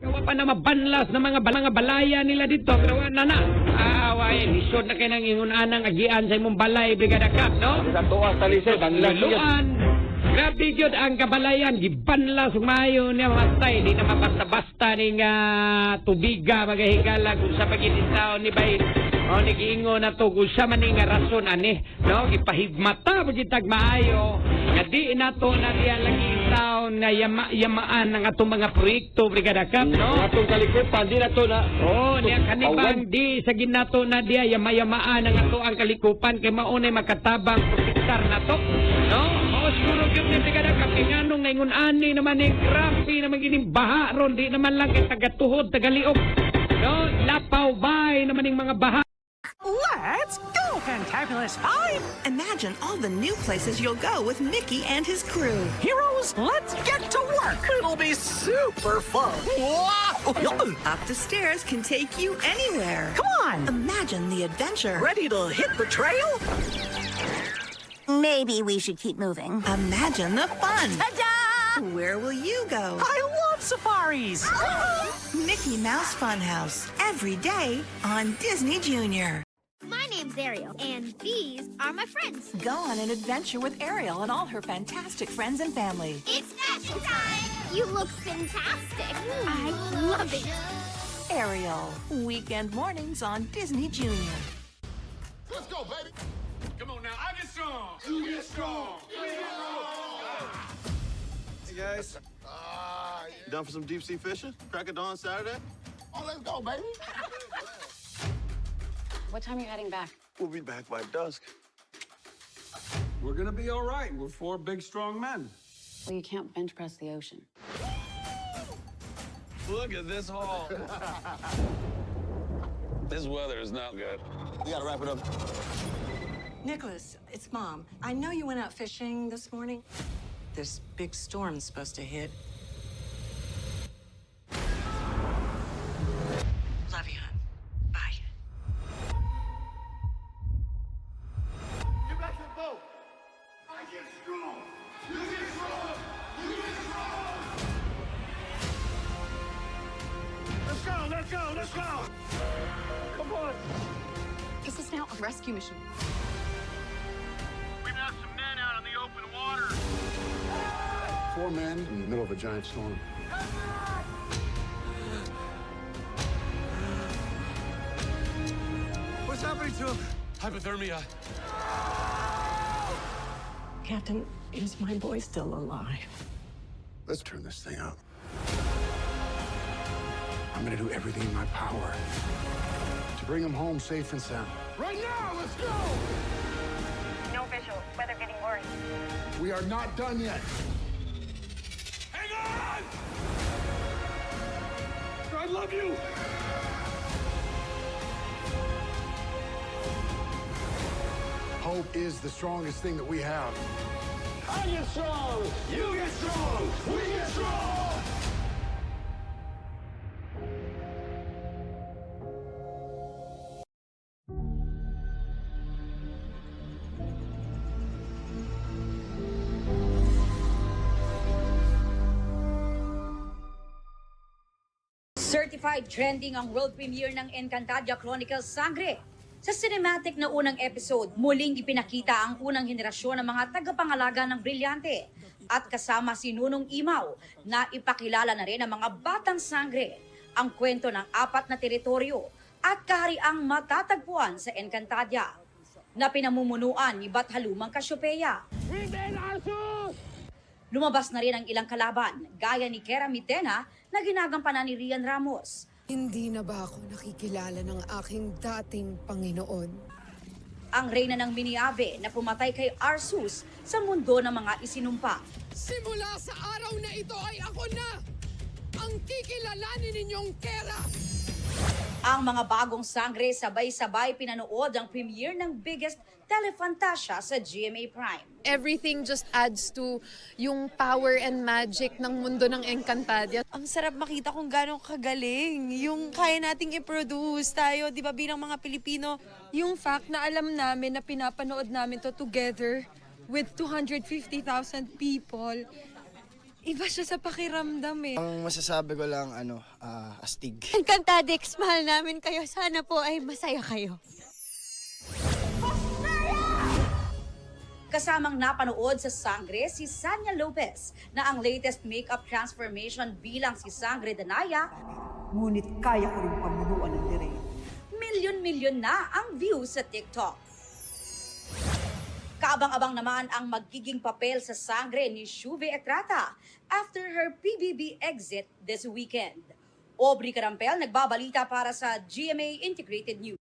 Gawa pa na mabanlas na mga balaya nila dito. Pero na. Away, lisod na kayo ng ingunanang agian sa imong balay, Brigada Cap, no? Sa tuwa sa lisod, ang Luluan. Grabe yun ang kabalayan. Gibanlas, umayo niya matay. Di na mabasta-basta ni nga tubiga, magahigala kung sa pag-initaw ni Bayin. O, nag-iingo na to kung siya man nga rason, ani. No? Ipahigmata, magitag maayo. Nga di na to na diya lagi taon na yamaan ng atong mga proyekto, Brigada Cap, no? Atong kalikupan, di na to na. Oo, niya kanibang di sa ginato na diya yama-yamaan ang ato ang kalikupan kay maunay makatabang protektar na to. No? O siguro gyud ni Brigada Cap nganong ngayon ani naman ni grabe naman gining baha ron di naman lang kay tagatuhod tagaliog. No? Lapaw bay naman ning mga baha. Let's go, Fantabulous 5! Imagine all the new places you'll go with Mickey and his crew. Heroes, let's get to work! It'll be super fun. Up the stairs can take you anywhere. Come on! Imagine the adventure. Ready to hit the trail? Maybe we should keep moving. Imagine the fun. Ta-da! Where will you go? I love safaris! Mickey Mouse Funhouse. Every day on Disney Junior. My name's Ariel, and these are my friends. Go on an adventure with Ariel and all her fantastic friends and family. It's fashion time! You look fantastic. I love it. Ariel. Weekend mornings on Disney Junior. Let's go, baby. Come on now. I get strong. You get strong. Hey guys, done for some deep sea fishing? Crack of dawn Saturday? Oh, let's go, baby. What time are you heading back? We'll be back by dusk. We're gonna be all right. We're four big, strong men. Well, you can't bench press the ocean. Look at this haul. This weather is not good. We gotta wrap it up. Nicholas, it's Mom. I know you went out fishing this morning. This big storm's supposed to hit. Love you, hon. Bye. Get back to the boat. I get strong. You get strong. You get strong. Let's go. Let's go. Let's go. Come on. This is now a rescue mission. We've got some men out in the open water. 4 men in the middle of a giant storm. What's happening to him? Hypothermia. Captain, is my boy still alive? Let's turn this thing up. I'm gonna do everything in my power to bring him home safe and sound. Right now. Let's go. No visual. Weather getting worse. We are not done yet. Hang on. I love you. Hope is the strongest thing that we have. I get strong. You get strong. We get strong. Certified trending ang world premiere ng Encantadia Chronicles Sangre. Sa cinematic na unang episode, muling ipinakita ang unang henerasyon ng mga tagapangalaga ng Brilyante at kasama si Nunong Imaw na ipakilala na rin ang mga batang sangre, ang kwento ng 4 na teritoryo at kahariang matatagpuan sa Encantadia na pinamumunuan ni Bathalumang Cassiopeia. Lumabas na rin ang ilang kalaban gaya ni Kera Mitena na ginagampanan ni Rian Ramos. Hindi na ba ako nakikilala ng aking dating Panginoon? Ang reyna ng Miniave na pumatay kay Arsus sa mundo ng mga isinumpa. Simula sa araw na ito ay ako na ang kikilalanin ninyong Kera! Ang mga bagong sangre sabay-sabay pinanood ang premiere ng biggest telefantasya sa GMA Prime. Everything just adds to yung power and magic ng mundo ng Encantadia. Ang sarap makita kung gano'ng kagaling yung kaya nating i-produce tayo, di ba, bilang mga Pilipino. Yung fact na alam namin na pinapanood namin to together with 250,000 people, Iba siya sa pakiramdam eh. Ang masasabi ko lang, astig. Encantadix, mahal namin kayo. Sana po ay masaya kayo. Kasamang napanood sa Sangre si Sanya Lopez na ang latest makeup transformation bilang si Sangre Danaya. Ngunit kaya ko rin pamunuan ng dire. Milyon-milyon na ang views sa TikTok. Kaabang-abang naman ang magiging papel sa Sangre ni Shuve Etrata after her PBB exit this weekend. Aubrey Carampel nagbabalita para sa GMA Integrated News.